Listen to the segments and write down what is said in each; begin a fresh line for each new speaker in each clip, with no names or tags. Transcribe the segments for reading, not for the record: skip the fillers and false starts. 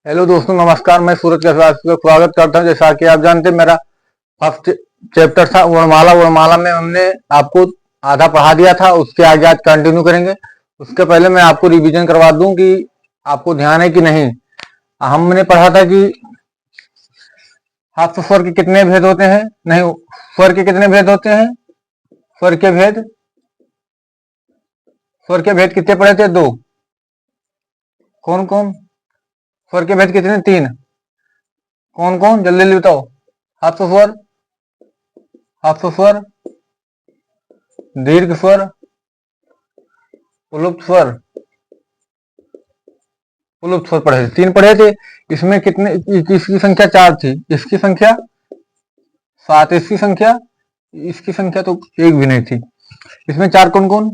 Hello दोस्तों, नमस्कार। मैं सूरज के साथ स्वागत करता हूं। जैसा कि आप जानते हैं, मेरा फर्स्ट चैप्टर था वर्णमाला। वर्णमाला में हमने आपको आधा पढ़ा दिया था, उसके आगे आज कंटिन्यू करेंगे। उसके पहले मैं आपको रिवीजन करवा दूं कि आपको ध्यान है कि नहीं। हमने पढ़ा था कि हाथ स्वर के कितने भेद होते हैं, नहीं, स्वर के कितने भेद होते हैं, स्वर के भेद, स्वर के भेद कितने पढ़े थे? दो। कौन कौन? स्वर के भेद कितने? तीन। कौन कौन? जल्दी जल्दी बताओ। हाथ स्वर, हाथ स्वर, दीर्घ स्वर, पुलुप्त स्वर, पुलुप्त स्वर पढ़े थे, तीन पढ़े थे। इसमें कितने? इसकी संख्या चार थी, इसकी संख्या सात, इसकी संख्या, इसकी संख्या तो एक भी नहीं थी। इसमें चार कौन कौन?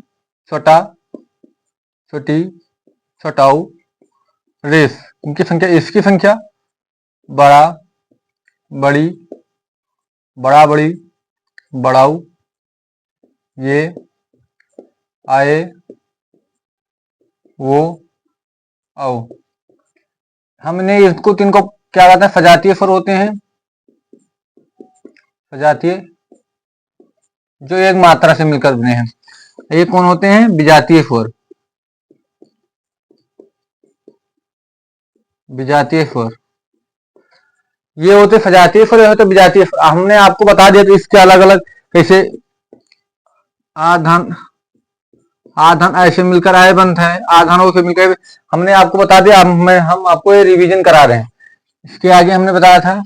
छोटा, छोटी, छोटाऊ, रेस। इनकी संख्या, इसकी संख्या बड़ा, बड़ी, बड़ा बड़ी, बड़ाऊ, ये, आए, वो, आओ। हमने इसको तीन को क्या कहते हैं? सजातीय स्वर होते हैं। सजातीय, जो एक मात्रा से मिलकर बने हैं। ये कौन होते हैं? विजातीय स्वर। विजातीय स्वर ये होते सजातीय स्वर, ये होते विजातीय स्वर। हमने आपको बता दिया कि इसके अलग अलग कैसे आधन, आधन ऐसे मिलकर आय बनता है, आधानों से मिलकर। हमने आपको बता दिया। हम आपको ये रिवीजन करा रहे हैं। इसके आगे हमने बताया था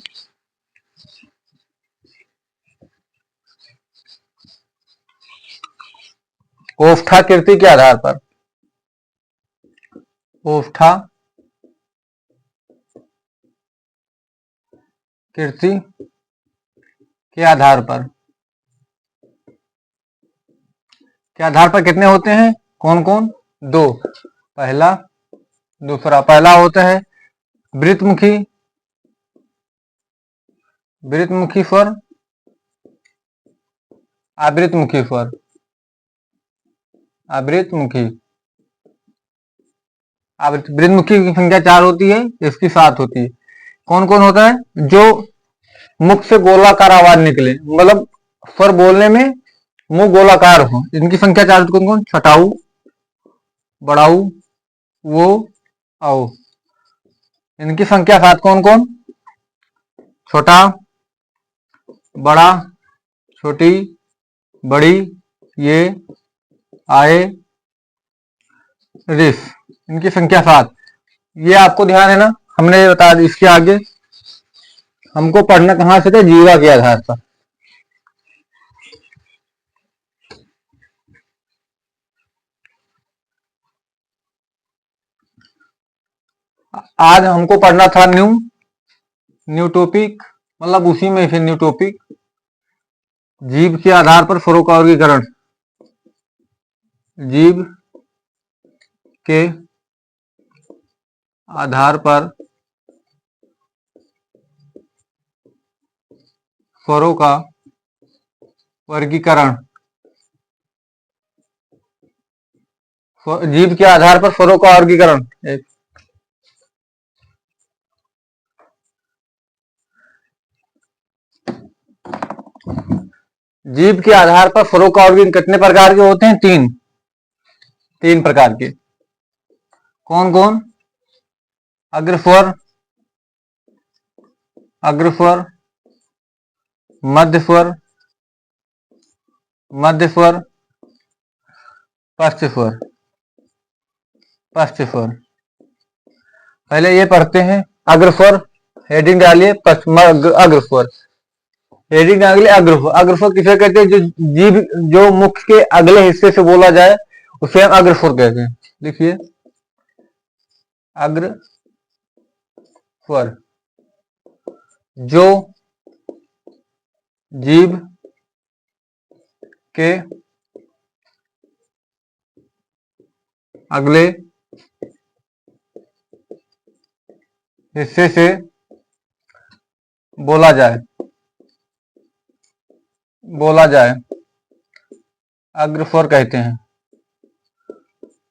ओष्ठा कीर्ति के आधार पर, ओष्ठा कीर्ति के आधार पर, के आधार पर कितने होते हैं? कौन कौन? दो। पहला, दूसरा। पहला होता है वृत्तमुखी, वृत्तमुखी स्वर, आवृत्तमुखी स्वर, आवृत्तमुखी। वृत्तमुखी की संख्या चार होती है, इसकी सात होती है। कौन कौन होता है? जो मुख से गोलाकार आवाज निकले, मतलब स्वर बोलने में मुंह गोलाकार हो। इनकी संख्या चार। कौन कौन? छटाऊ, बड़ाऊ, वो, आओ। इनकी संख्या सात। कौन कौन? छोटा, बड़ा, छोटी, बड़ी, ये, आए, रिस। इनकी संख्या सात। ये आपको ध्यान है ना? हमने बता दी। इसके आगे हमको पढ़ना कहां से था? जीवा के आधार पर। आज हमको पढ़ना था न्यू टॉपिक, मतलब उसी में फिर न्यू टॉपिक, जीव के आधार पर स्वरों का वर्गीकरण। जीव के आधार पर स्वरों का वर्गीकरण। जीव के आधार पर स्वरों का वर्गीकरण। जीव के आधार पर स्वरों का वर्गीकरण कितने प्रकार के होते हैं? तीन। तीन प्रकार के। कौन कौन? अग्रस्वर, अग्रस्वर, मध्य स्वर, मध्य स्वर, पश्च स्वर, पश्च स्वर। पहले ये पढ़ते हैं अग्रस्वर। हेडिंग डालिए अग्रस्वर। हेडिंग डालिए अग्रस्वर। अग्रस्वर किसे कहते हैं? जो जीभ, जो मुख के अगले हिस्से से बोला जाए उसे हम अग्रस्वर कहते हैं। देखिए, अग्र स्वर, जो जीभ के अगले हिस्से से बोला जाए, बोला जाए। अग्रस्वर कहते हैं,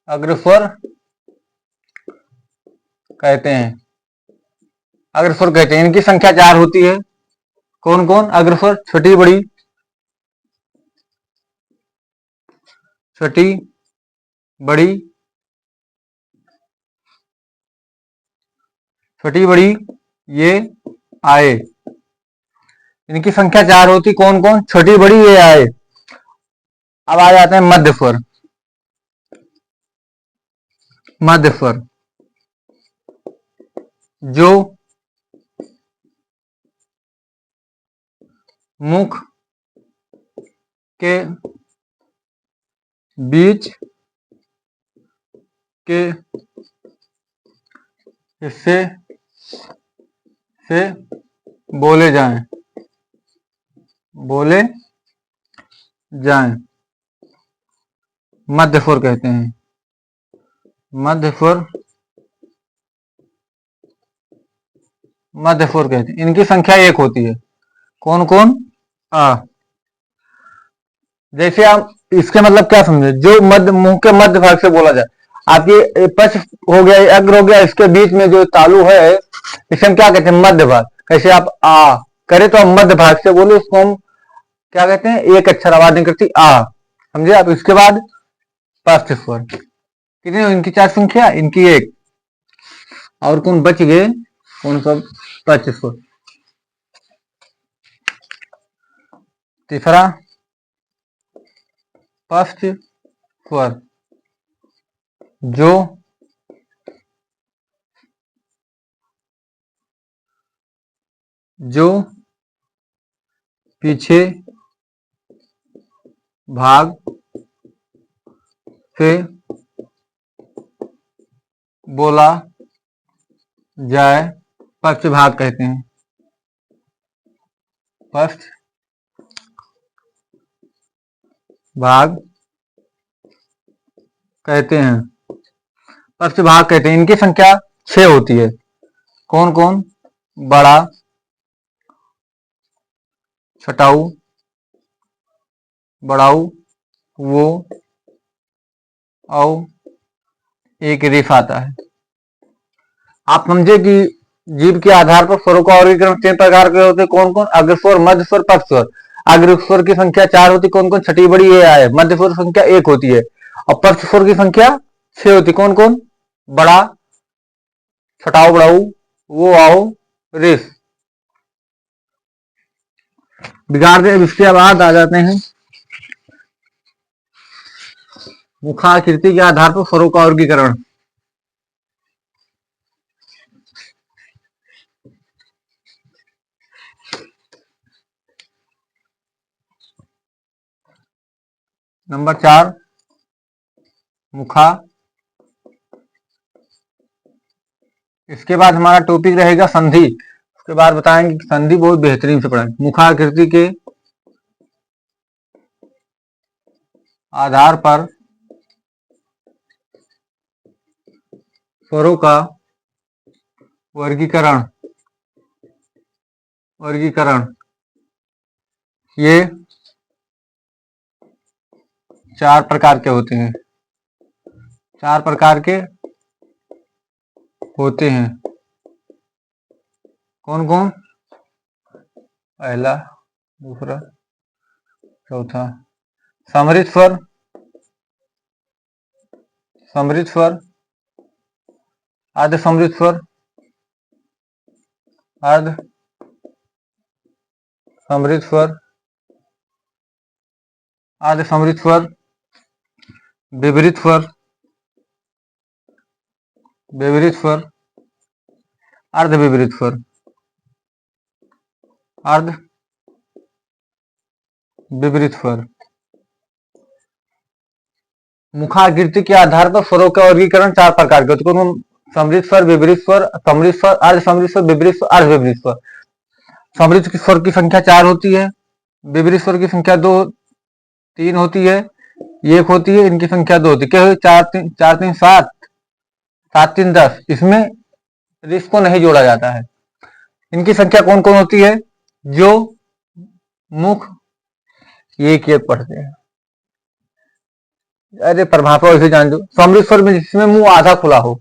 अग्रस्वर कहते हैं, अग्रस्वर कहते हैं। इनकी संख्या 4 होती है। कौन कौन? अग्रस्वर, छोटी बड़ी, छोटी बड़ी, छोटी बड़ी, ये आए। इनकी संख्या 4 होती। कौन कौन? छोटी बड़ी, ये आए। अब आ जाते हैं मध्य स्वर। मध्य स्वर जो मुख के बीच के हिस्से से बोले जाएं, बोले जाएं, मध्य स्वर कहते हैं। मध्य स्वर, मध्य स्वर कहते हैं। इनकी संख्या 1 होती है। कौन कौन? आ। जैसे आप इसके मतलब क्या समझे? जो मध्य, मुंह के मध्य भाग से बोला जाए। आपकी पक्ष हो गया, अग्र हो गया, इसके बीच में जो तालु है, इसे हम क्या कहते हैं? मध्य भाग। कैसे आप आ करे तो हम मध्य भाग से बोले, उसको हम क्या कहते हैं? एक अक्षर आवाज निकलती आ। समझे आप? इसके बाद पश्च स्वर। कितनी? इनकी 4 संख्या, इनकी 1। और कौन बच गए? कौन सब? पश्च स्वर। तीसरा पश्च स्वर जो जो पीछे भाग से बोला जाए, पश्च भाग कहते हैं। पश्च भाग कहते हैं, पश्च भाग कहते हैं। इनकी संख्या 6 होती है। कौन कौन? बड़ा, छटाऊ, बड़ाऊ, वो, औ, एक रेफ आता है। आप समझे कि जीव के आधार पर स्वरों का वर्गीकरण 3 प्रकार के होते हैं। कौन कौन? अग्रस्वर, मध्य स्वर, पश्च स्वर। अग्रस्वर की संख्या 4 होती। कौन कौन? छठी बड़ी, ये आए। मध्य स्वर संख्या 1 होती है और पश्च स्वर की संख्या 6 होती। कौन कौन? बड़ा, छटाऊ, बड़ाऊ, वो, आओ, रेस। बिगाड़ दे। इसके बाद आ जाते हैं मुखाकृति के आधार पर स्वरों का वर्गीकरण। नंबर 4 मुखा। इसके बाद हमारा टॉपिक रहेगा संधि। उसके बाद बताएंगे कि संधि बहुत बेहतरीन से पढ़ेंगे। मुखाकृति के आधार पर स्वरों का वर्गीकरण, वर्गीकरण ये 4 प्रकार के होते हैं। 4 प्रकार के होते हैं। कौन कौन? पहला, दूसरा, चौथा। सम्मिलित स्वर, सम्मिलित स्वर, अर्ध सम्मिलित स्वर, अर्ध सम्मिलित स्वर, अर्ध सम्मिलित स्वर, विपरीत स्वर, विपरीत स्वर, अर्ध विपरीत स्वर, अर्ध विपरीत स्वर। मुखाकृति के आधार पर स्वरों का वर्गीकरण 4 प्रकार के होते हैं। सम्मिलित स्वर, विपरीत स्वर, सम्मिलित स्वर, अर्ध सम्मिलित स्वर, विपरीत स्वर, अर्ध विपरीत स्वर। सम्मिलित स्वर की संख्या 4 होती है। विपरीत स्वर की संख्या 2, 3 होती है। 1 होती है। इनकी संख्या 2 होती है। क्या हुई? 4 3 7, 7 3 10। इसमें रिस को नहीं जोड़ा जाता है। इनकी संख्या कौन कौन होती है? जो मुख एक एक पढ़ते हैं। अरे परिभाषा वैसे जान दो। समृद्ध स्वर में जिसमें मुंह आधा खुला हो,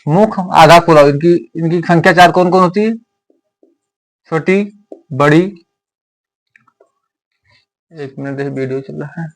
मुख आधा खुला हो, इनकी इनकी संख्या चार कौन कौन होती है? छोटी, बड़ी, एक मिनट वीडियो चल रहा है।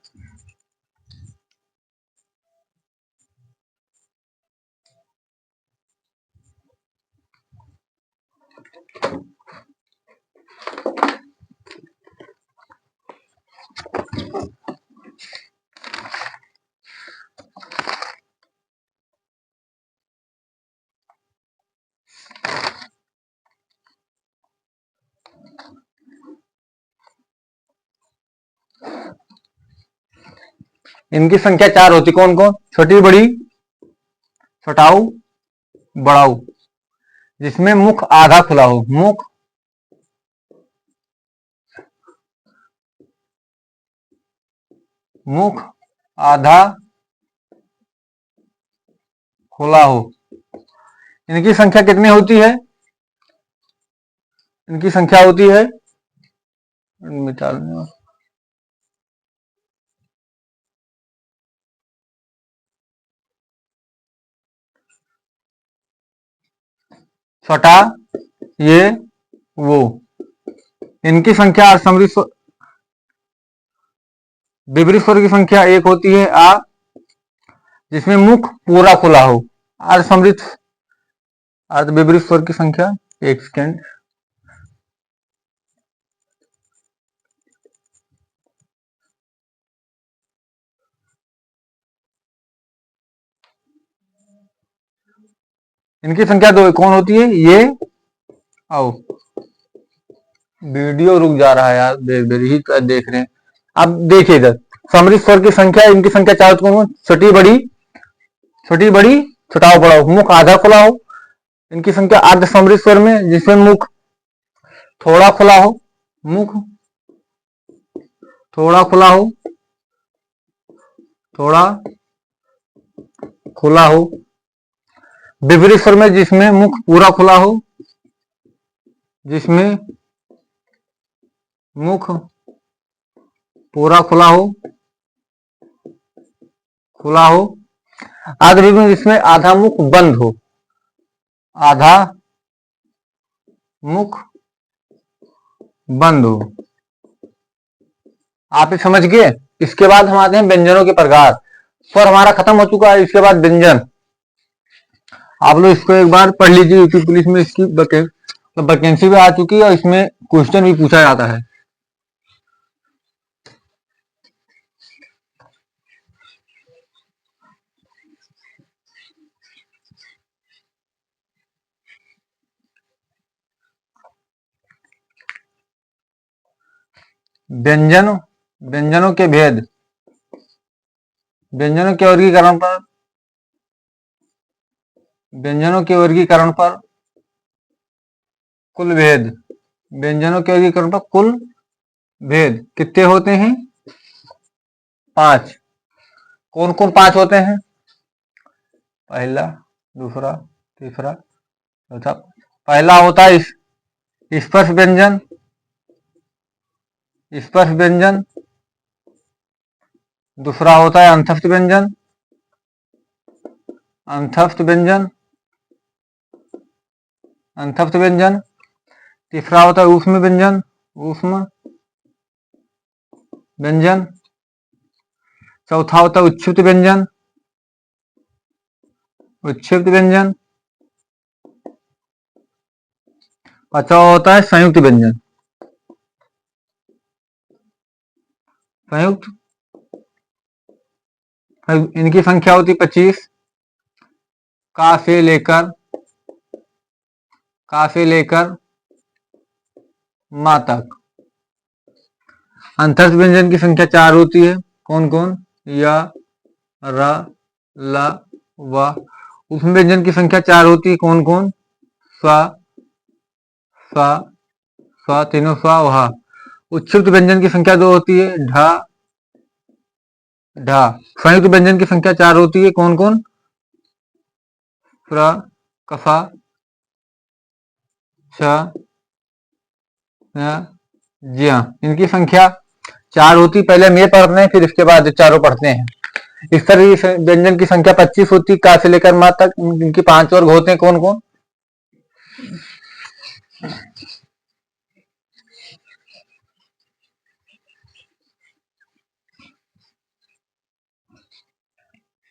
इनकी संख्या चार होती, कौन कौन? छोटी, बड़ी, छोटाऊ, बड़ाऊ, जिसमें मुख आधा खुला हो, मुख आधा खुला हो। इनकी संख्या कितनी होती है? इनकी संख्या होती है, छोटा, ये, वो। इनकी संख्या समृद्ध विपरीत स्वर की संख्या एक होती है, आ, जिसमें मुख पूरा खुला हो। अर्ध समृद्ध अर्ध विपरीत स्वर की संख्या, एक सेकेंड, इनकी संख्या दो, कौन होती है? ये, आओ, वीडियो रुक जा रहा है यार, ही देख रहे हैं। अब देखिए इधर, समृद्ध स्वर की संख्या, इनकी संख्या चार कौन? छोटी, बड़ी, छोटाऊ, बड़ाऊ, मुख आधा खुला हो। इनकी संख्या अर्ध समृद्ध स्वर में, जिसमें मुख थोड़ा खुला हो, मुख थोड़ा खुला हो, थोड़ा खुला हो। विपरीत स्वर में, जिसमें मुख पूरा खुला हो, जिसमें मुख पूरा खुला हो, आध विपरीत में, जिसमें आधा मुख बंद हो, आधा मुख बंद हो। आप समझ गए? इसके बाद हम आते हैं व्यंजनों के प्रकार। स्वर हमारा खत्म हो चुका है, इसके बाद व्यंजन। आप लोग इसको एक बार पढ़ लीजिए, यूपी पुलिस में इसकी वैकेंसी भी आ चुकी है और इसमें क्वेश्चन भी पूछा जाता है। व्यंजनों के भेद, व्यंजनों के वर्गीकरण पर कुल भेद, व्यंजनों के वर्गीकरण पर कुल भेद कितने होते हैं? 5। कौन कौन 5 होते हैं? पहला, दूसरा, तीसरा, चौथा। पहला होता है स्पर्श व्यंजन, दूसरा होता है अंतस्थ व्यंजन, तीसरा होता है ऊष्म व्यंजन, चौथा होता है उच्छिष्ट व्यंजन, पांचवा होता है संयुक्त व्यंजन। इनकी संख्या होती 25, का से लेकर मा तक। अंतस्थ व्यंजन की संख्या 4 होती है, कौन कौन? या, र, ल, व। ऊष्म व्यंजन की संख्या 4 होती है, कौन कौन? स्व, तीनों स्व, वहा। उच्छिष्ट व्यंजन की संख्या 2 होती है, ढ, ढा। संयुक्त व्यंजन की संख्या 4 होती है, कौन कौन? प्र, कफा, छ, ज्या। इनकी संख्या 4 होती। पहले हम ये पढ़ते हैं, फिर इसके बाद चारों पढ़ते हैं। इस तरह की व्यंजन की संख्या 25 होती है, का से लेकर मा तक। इनके 5 वर्ग होते हैं, कौन कौन?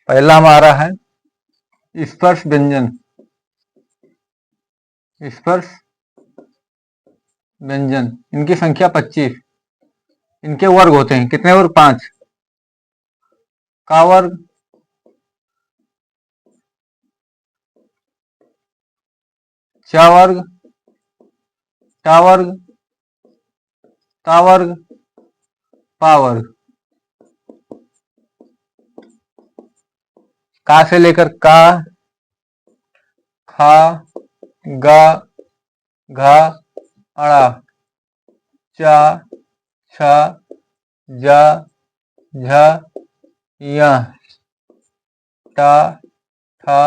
पहला हमारा है स्पर्श व्यंजन। स्पर्श व्यंजन, इनकी संख्या 25। इनके वर्ग होते हैं, कितने वर्ग? 5। का वर्ग, चा वर्ग, टा वर्ग, ता वर्ग, पा वर्ग। का से लेकर का, खा, गा, घा, अड़ा, चा, छा, जा, झा, या, टा, ठा,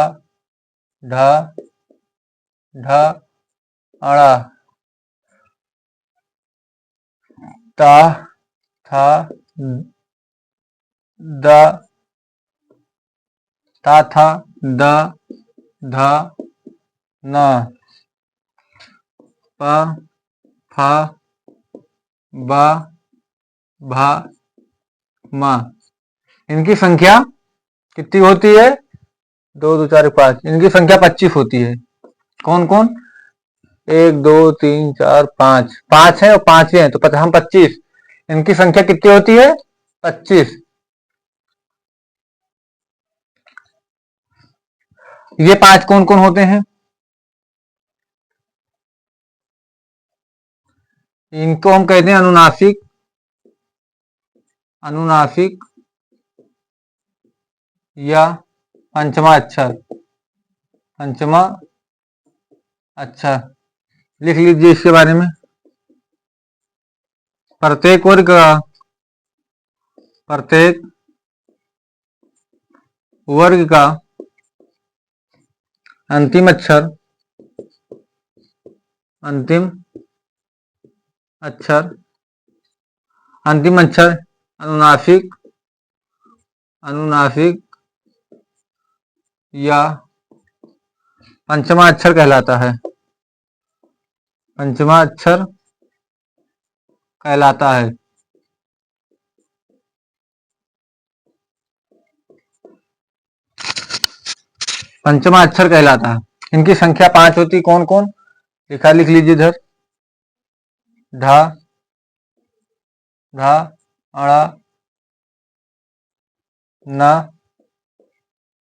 ढा, ढा, अड़ा, ता, था, दा, ता था, दा, धा, ना, पा, फा, बा, भा, मा। इनकी संख्या कितनी होती है? 2 2 4 5। इनकी संख्या 25 होती है। कौन कौन? 1 2 3 4 5। 5 है और 5 हैं तो हम 25। इनकी संख्या कितनी होती है? 25। ये 5 कौन कौन होते हैं? इनको हम कहते हैं अनुनासिक। अनुनासिक या पंचमा अक्षर। पंचमा अक्षर लिख लीजिए इसके बारे में। प्रत्येक वर्ग का, प्रत्येक वर्ग का अंतिम अक्षर, अंतिम अक्षर, अंतिम अक्षर अनुनासिक, अनुनासिक या पंचमा अक्षर कहलाता है। पंचमा अक्षर कहलाता है। पंचमा अक्षर कहलाता है। इनकी संख्या 5 होती। कौन कौन? लिख लीजिए इधर। ढा, ढा, अड़ा, ना,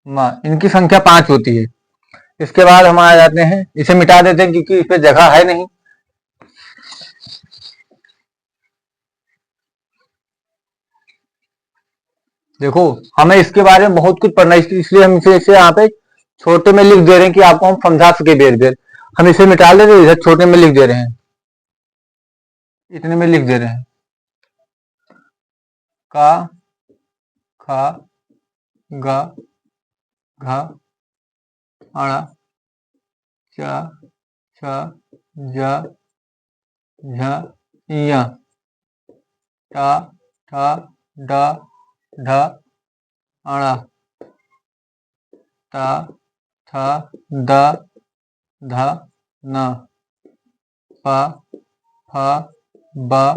मा। इनकी संख्या 5 होती है। इसके बाद हम आ जाते हैं, इसे मिटा देते हैं क्योंकि इस पे जगह है नहीं। देखो, हमें इसके बारे में बहुत कुछ पढ़ना है, इसलिए हम इसे यहाँ पे छोटे में लिख दे रहे हैं कि आपको हम समझा सके देर देर। हम इसे मिटा ले रहे हैं, इधर छोटे में लिख दे रहे हैं, इतने में लिख दे रहे हैं। का, खा, गा, घा, अड़ा, चा, छा, जा, झा, या, टा, ठा, डा, ढा, अड़ा, ता, था, दा, धा, ना, पा, फा, बा,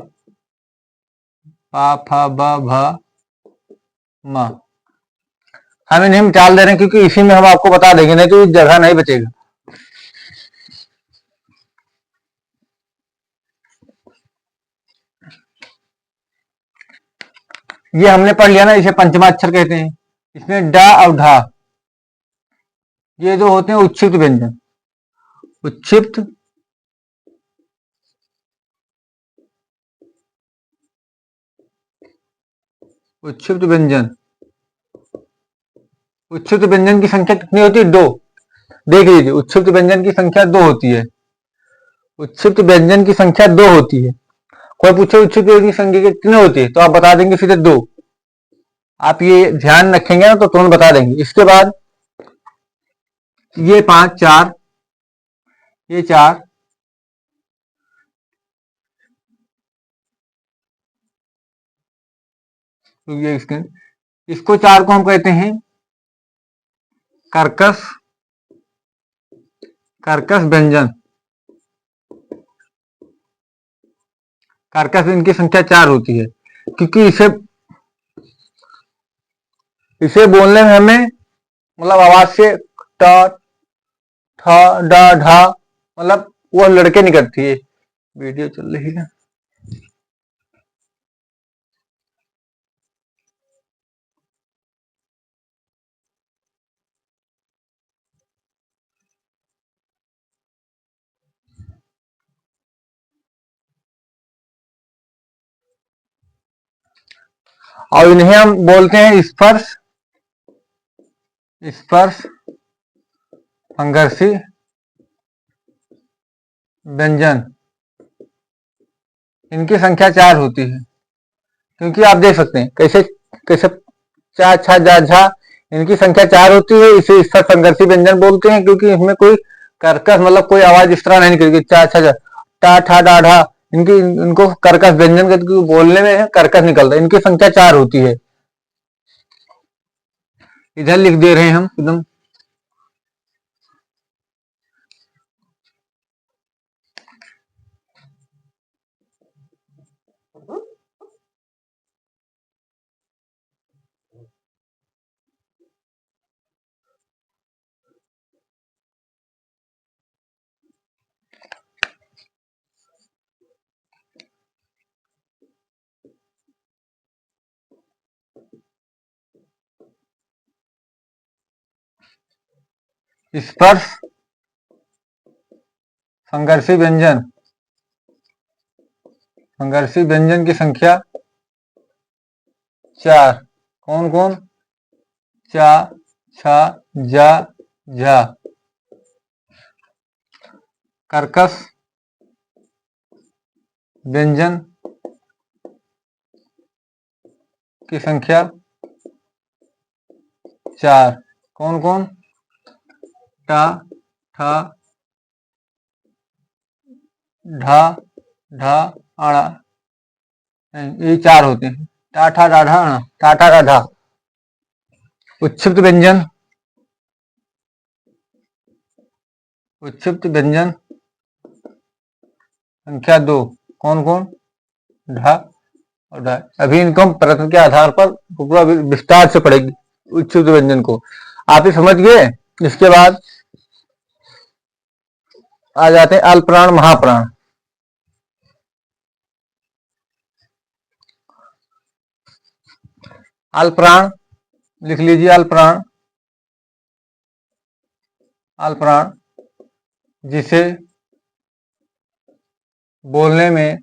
पा, फा, बा, भा, मा। हम इन्हें टाल दे रहे हैं क्योंकि इसी में हम आपको बता देंगे, नहीं तो जगह नहीं बचेगा। ये हमने पढ़ लिया ना, इसे पंचमाक्षर कहते हैं। इसमें डा और ढा, ये जो होते हैं उच्छिष्ट व्यंजन। उच्छिष्ट उच्छिष्ट व्यंजन। उच्छिष्ट व्यंजन की संख्या कितनी होती है? 2। देख लीजिए, उच्छिष्ट व्यंजन की संख्या 2 होती है। उच्छिष्ट व्यंजन की संख्या 2 होती है। कोई पूछे उच्छिष्ट व्यंजन की संख्या कितनी होती है तो आप बता देंगे सीधे 2। आप ये ध्यान रखेंगे ना तो तुरंत बता देंगे। इसके बाद ये 5 4, ये 4, ये इसको चार को हम कहते हैं कर्कश कर्कश व्यंजन। कर्कश इनकी संख्या चार होती है, क्योंकि इसे इसे बोलने में हमें मतलब आवाज से ट ठ ड ढ मतलब वो लड़के निकलती है। वीडियो चल रही है। और इन्हें हम बोलते हैं स्पर्श स्पर्श संघर्षी व्यंजन। इनकी संख्या चार होती है, क्योंकि आप देख सकते हैं कैसे कैसे चा छा जा झा, इनकी संख्या चार होती है। इसे स्पर्श संघर्षी व्यंजन बोलते हैं, क्योंकि इसमें कोई कर्कश मतलब कोई आवाज इस तरह नहीं निकलेगी चा छा जा टा ठा डा ढा। इनकी इनको कर्कश व्यंजन के बोलने में कर्कश निकलता है। इनकी संख्या चार होती है। इधर लिख दे रहे हैं हम एकदम। स्पर्श संघर्षी व्यंजन की संख्या चार। कौन कौन? चा छा जा झा। कर्कश व्यंजन की संख्या चार। कौन कौन? टा ठा ढा ढा अड़ा। ये चार होते हैं। टा ठा डा ढा अड़ा, टा ठा डा ढा। उच्छिप्त व्यंजन संख्या दो। कौन कौन? ढा और ढा। अभी इनको हम प्रश्न के आधार पर पूरा विस्तार से पढ़ेंगे उच्छिप्त व्यंजन को। आप ही समझ गए। इसके बाद आ जाते हैं अल्पप्राण महाप्राण। अल्पप्राण लिख लीजिए। अल्पप्राण अल्पप्राण जिसे बोलने में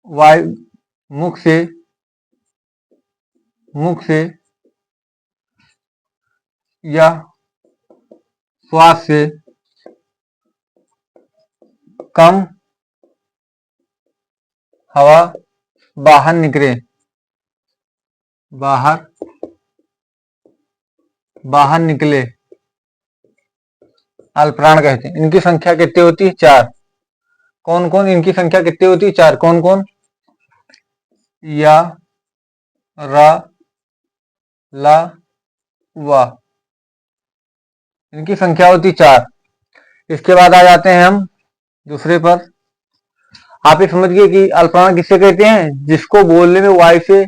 वायु मुख से या श्वास से कम हवा बाहर निकले अल्पप्राण कहते हैं। इनकी संख्या कितनी होती है? चार। कौन कौन? इनकी संख्या कितनी होती है? चार। कौन कौन? या रा ला वा। इनकी संख्या होती चार। इसके बाद आ जाते हैं हम दूसरे पर। आप ये समझ गए कि अल्पप्राण किससे कहते हैं? जिसको बोलने में वायु से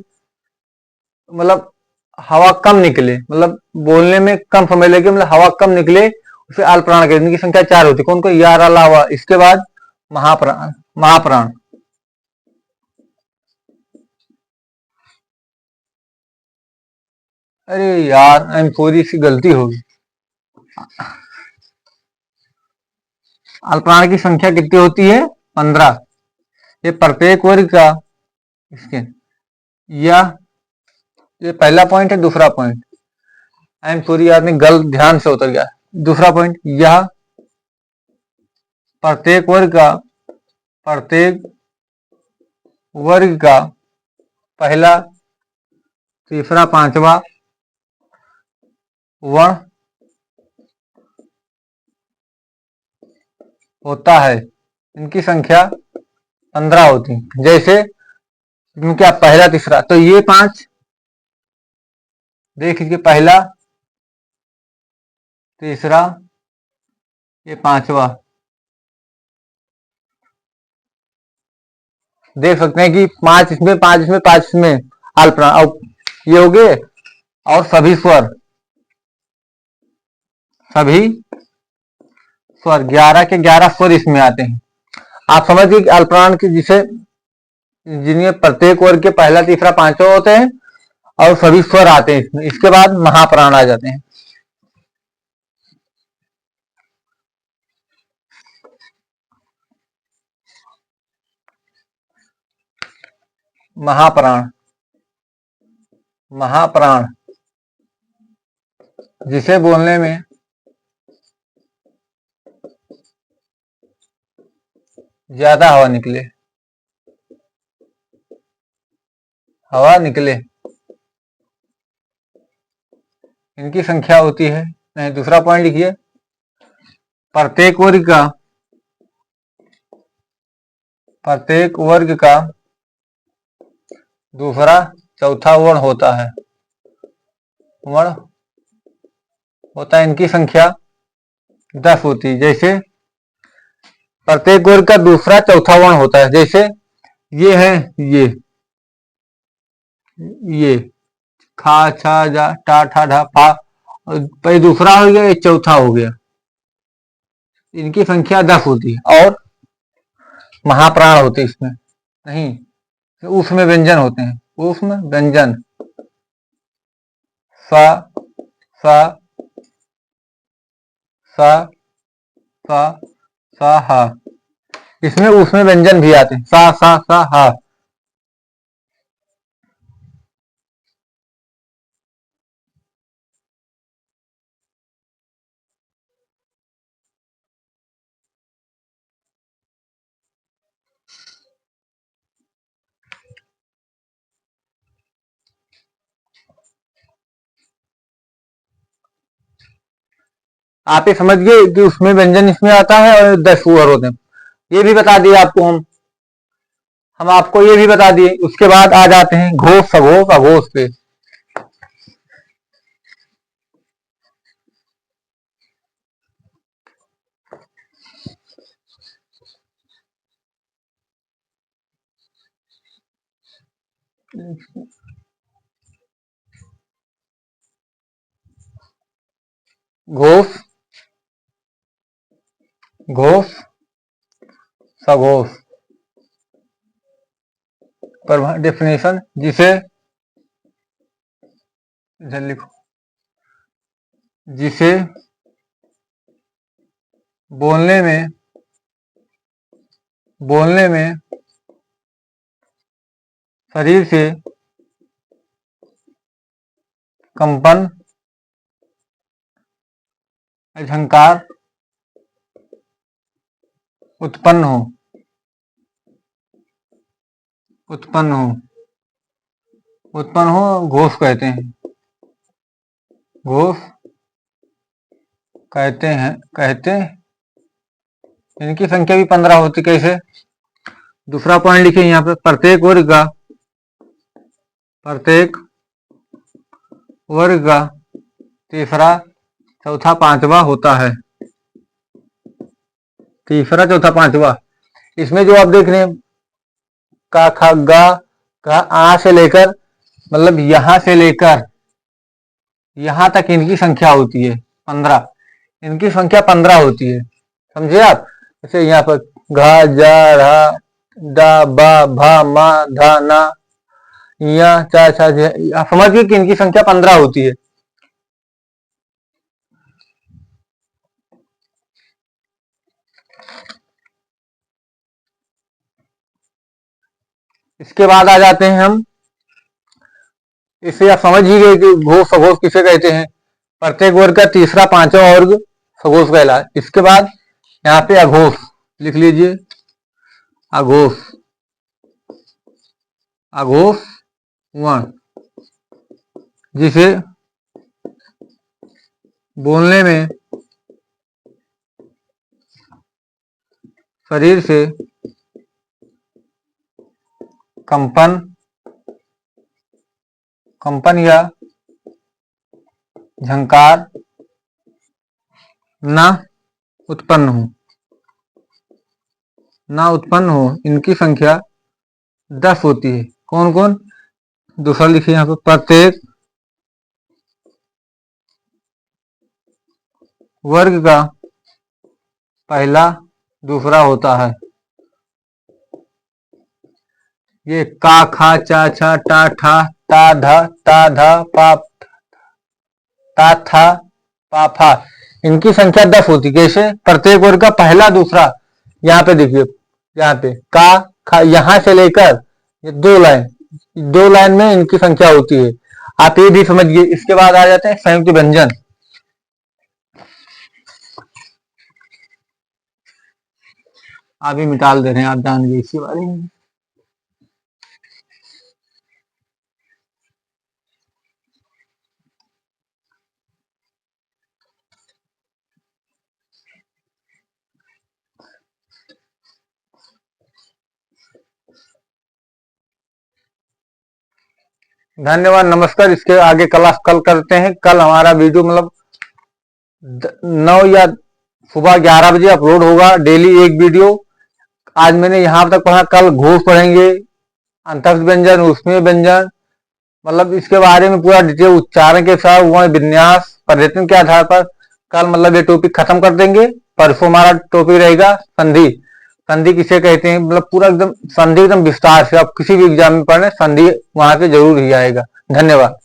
मतलब हवा कम निकले, मतलब बोलने में कम समय लगे, मतलब हवा कम निकले, उसे अल्पप्राण कहते हैं। इनकी संख्या चार होती है। कौन कौन? या रा ला वा। इसके बाद महाप्राण। अरे यार थोड़ी सी गलती होगी। अल्पप्राण की संख्या कितनी होती है? 15। ये प्रत्येक वर्ग का इसके ये पहला पॉइंट है। दूसरा पॉइंट सॉरी यार, गलत ध्यान से उतर गया। दूसरा पॉइंट, यह प्रत्येक वर्ग का पहला, तीसरा, पांचवा वर्ण होता है। इनकी संख्या 15 होती हैं। जैसे क्या पहला तीसरा, तो ये 5 देख लीजिए, पहला तीसरा ये 5वां, देख सकते हैं कि 5 इसमें 5 इसमें 5 इसमें अल्पना, और ये हो गए। और सभी स्वर, सभी स्वर 11 के 11 स्वर इसमें आते हैं। आप समझिए कि अल्पप्राण की जिसे जिनमें प्रत्येक वर्ग के पहला तीसरा पांचवा होते हैं और सभी स्वर आते हैं इसमें। इसके बाद महाप्राण आ जाते हैं। महाप्राण, महाप्राण जिसे बोलने में ज्यादा हवा निकले, हवा निकले, इनकी संख्या होती है। नहीं, दूसरा पॉइंट लिखिए, प्रत्येक वर्ग का दूसरा चौथा वर्ण होता है, वर्ण होता है, इनकी संख्या 10 होती है। जैसे प्रत्येक वर्ग का दूसरा चौथा वर्ण होता है, जैसे ये है, ये खा छा जा टा ठा ढा फा, पहले दूसरा हो गया, ये चौथा हो गया, इनकी संख्या 10 होती है। और महाप्राण होते इसमें नहीं, उसमें व्यंजन होते हैं, उसमें व्यंजन सा सा सा सा सा हा, इसमें उसमें व्यंजन भी आते हैं, सा सा सा हा। आप ये समझ गए कि उसमें व्यंजन इसमें आता है और 10 सुअर होते हैं। ये भी बता दिए आपको हम आपको ये भी बता दिए। उसके बाद आ जाते हैं घोष सघोष अघोष पे। घोष घोष सघोष पर डेफिनेशन, जिसे इधर लिखो, जिसे बोलने में शरीर से कंपन, झंकार उत्पन्न हो, उत्पन्न हो, उत्पन्न हो, घोष कहते हैं, घोष कहते हैं, इनकी संख्या भी 15 होती। कैसे? दूसरा पॉइंट लिखिए यहाँ पे, प्रत्येक वर्ग का तीसरा चौथा पांचवा होता है, तीसरा चौथा पांचवा। इसमें जो आप देख रहे हैं का खा गा का आ से लेकर, मतलब यहां से लेकर यहां तक इनकी संख्या होती है 15, इनकी संख्या 15 होती है। समझे आप? जैसे यहाँ पर घा जा रा डा बा भा मा धा ना या चा छा, आप समझिए कि इनकी संख्या 15 होती है। इसके बाद आ जाते हैं हम, इसे आप समझ ही गए कि घोष सघोष किसे कहते हैं। प्रत्येक वर्ग का तीसरा पांचवा वर्ग सघोष कहला। इसके बाद यहाँ पे अघोष लिख लीजिए, अघोष, अघोष वर्ण जिसे बोलने में शरीर से कंपन, कंपन या झंकार न उत्पन्न हो, ना उत्पन्न हो, इनकी संख्या 10 होती है। कौन कौन? दूसरा लिखिए यहाँ पे, प्रत्येक वर्ग का पहला दूसरा होता है। ये का, खा, चा, छा, टा, ठा, ता, धा, ता, धा, पा, ता, था, पा, फा, इनकी संख्या 10 होती है। कैसे? प्रत्येक वर्ग का पहला दूसरा। यहाँ पे देखिए, यहाँ पे का, खा, यहां से लेकर ये 2 लाइन में इनकी संख्या होती है। आप ये भी समझिए। इसके बाद आ जाते हैं संयुक्त व्यंजन। अभी मिटाल दे रहे हैं, आप जान गए इसी बारे में। धन्यवाद, नमस्कार। इसके आगे क्लास कल करते हैं। कल हमारा वीडियो मतलब 9 या सुबह 11 बजे अपलोड होगा, डेली एक वीडियो। आज मैंने यहाँ तक पढ़ा, कल घोष पढ़ेंगे, अंतस्थ व्यंजन, उसमें व्यंजन, मतलब इसके बारे में पूरा डिटेल उच्चारण के साथ, वह विन्यास, पर्यटन के आधार पर कल मतलब ये टॉपिक खत्म कर देंगे। परसों हमारा टॉपिक रहेगा संधि। संधि किसे कहते हैं, मतलब पूरा एकदम संधि एकदम विस्तार से, आप किसी भी एग्जाम में पढ़े संधि वहां पे जरूर ही आएगा। धन्यवाद।